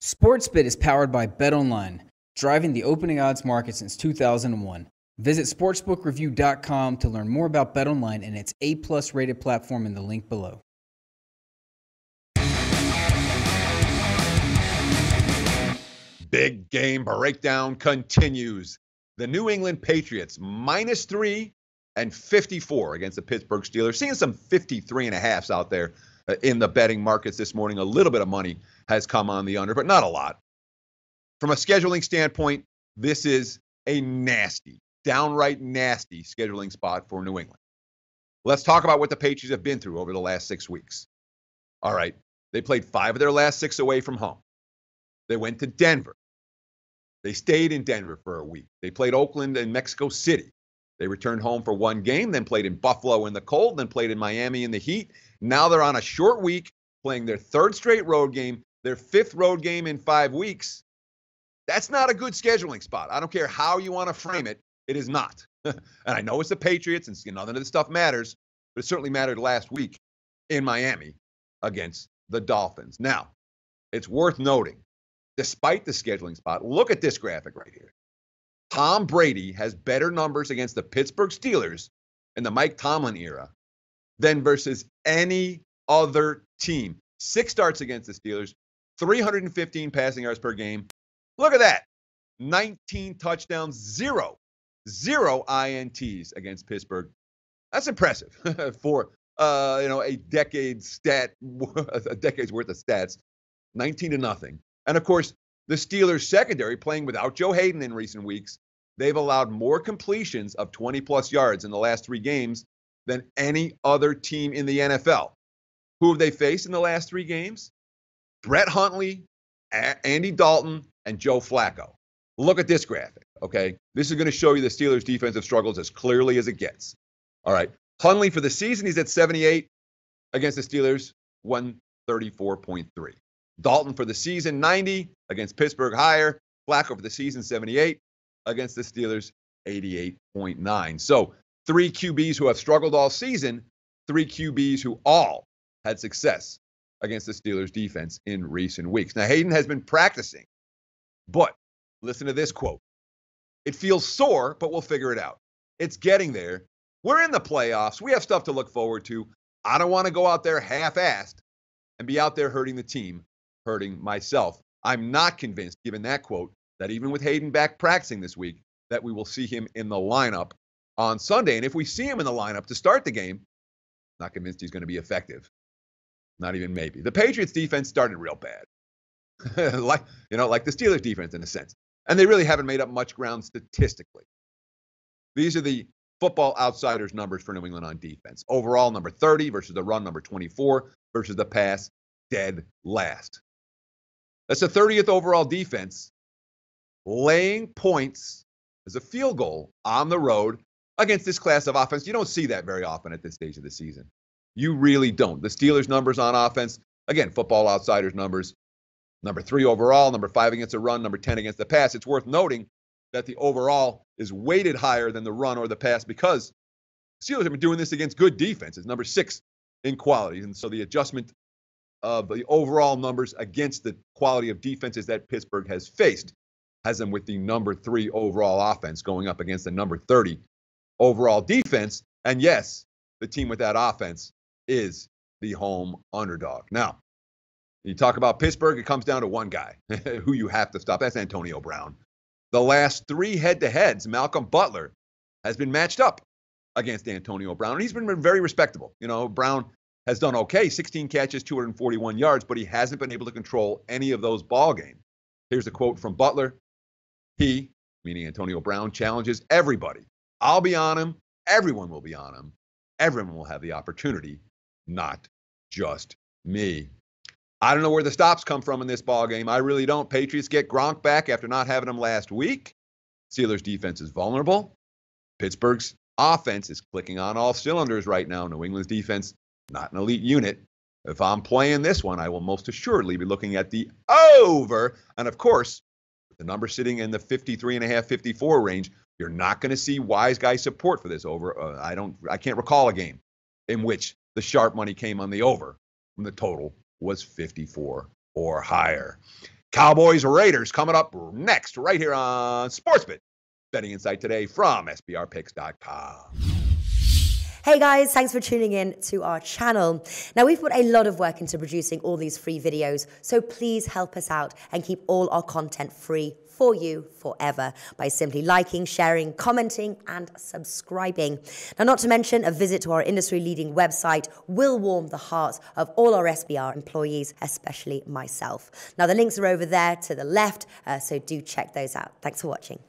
SportsBit is powered by BetOnline, driving the opening odds market since 2001. Visit sportsbookreview.com to learn more about BetOnline and its A+ rated platform in the link below. Big game breakdown continues. The New England Patriots -3 and 54 against the Pittsburgh Steelers. Seeing some 53.5s out there in the betting markets this morning. A little bit of money has come on the under, but not a lot. From a scheduling standpoint, this is a nasty, downright nasty scheduling spot for New England. Let's talk about what the Patriots have been through over the last 6 weeks. All right, they played 5 of their last 6 away from home. They went to Denver. They stayed in Denver for a week. They played Oakland and Mexico City. They returned home for 1 game, then played in Buffalo in the cold, then played in Miami in the heat. Now they're on a short week, playing their 3rd straight road game, their 5th road game in 5 weeks. That's not a good scheduling spot. I don't care how you want to frame it. It is not. And I know it's the Patriots, and none of this stuff matters, but it certainly mattered last week in Miami against the Dolphins. Now, it's worth noting, despite the scheduling spot, look at this graphic right here. Tom Brady has better numbers against the Pittsburgh Steelers in the Mike Tomlin era than versus any other team. 6 starts against the Steelers, 315 passing yards per game. Look at that. 19 touchdowns, 0 INTs against Pittsburgh. That's impressive for a decade's worth of stats. 19-0. And of course, the Steelers secondary, playing without Joe Hayden in recent weeks, they've allowed more completions of 20-plus yards in the last 3 games than any other team in the NFL. Who have they faced in the last 3 games? Brett Hundley, Andy Dalton, and Joe Flacco. Look at this graphic, okay? This is going to show you the Steelers' defensive struggles as clearly as it gets. All right, Hundley for the season, he's at 78 against the Steelers, 134.3. Dalton for the season, 90 against Pittsburgh, higher. Flacco for the season, 78 against the Steelers, 88.9. So 3 QBs who have struggled all season, 3 QBs who all had success against the Steelers defense in recent weeks. Now, Hayden has been practicing, but listen to this quote. It feels sore, but we'll figure it out. It's getting there. We're in the playoffs. We have stuff to look forward to. I don't want to go out there half-assed and be out there hurting the team, hurting myself. I'm not convinced, given that quote, that even with Hayden back practicing this week, that we will see him in the lineup on Sunday. And if we see him in the lineup to start the game, not convinced he's going to be effective. Not even maybe. The Patriots defense started real bad. like the Steelers defense in a sense. And they really haven't made up much ground statistically. These are the Football Outsiders numbers for New England on defense. Overall, number 30 versus the run, number 24 versus the pass, dead last. That's the 30th overall defense, laying points as a field goal on the road against this class of offense. You don't see that very often at this stage of the season. You really don't. The Steelers' numbers on offense, again, Football Outsiders numbers, number 3 overall, number 5 against the run, number 10 against the pass. It's worth noting that the overall is weighted higher than the run or the pass because Steelers have been doing this against good defenses, number 6 in quality. And so the adjustment of the overall numbers against the quality of defenses that Pittsburgh has faced has them with the number 3 overall offense going up against the number 30 overall defense. And yes, the team with that offense is the home underdog. Now, you talk about Pittsburgh, it comes down to one guy who you have to stop. That's Antonio Brown. The last 3 head-to-heads, Malcolm Butler has been matched up against Antonio Brown, and he's been very respectable. Brown has done okay, 16 catches, 241 yards, but he hasn't been able to control any of those ball games. Here's a quote from Butler. He, meaning Antonio Brown, challenges everybody. I'll be on him. Everyone will be on him. Everyone will have the opportunity, not just me. I don't know where the stops come from in this ball game. I really don't. Patriots get Gronk back after not having him last week. Steelers' defense is vulnerable. Pittsburgh's offense is clicking on all cylinders right now. New England's defense, not an elite unit. If I'm playing this one, I will most assuredly be looking at the over. And of course, with the number sitting in the 53.5, 54 range, you're not going to see wise guy support for this over. I can't recall a game in which the sharp money came on the over when the total was 54 or higher. Cowboys Raiders coming up next right here on Sportsbet. Betting Insight today from SBRpicks.com. Hey guys, thanks for tuning in to our channel. Now we've put a lot of work into producing all these free videos, so please help us out and keep all our content free for you forever by simply liking, sharing, commenting, and subscribing. Now, not to mention, a visit to our industry-leading website will warm the hearts of all our SBR employees, especially myself. Now, the links are over there to the left, so do check those out. Thanks for watching.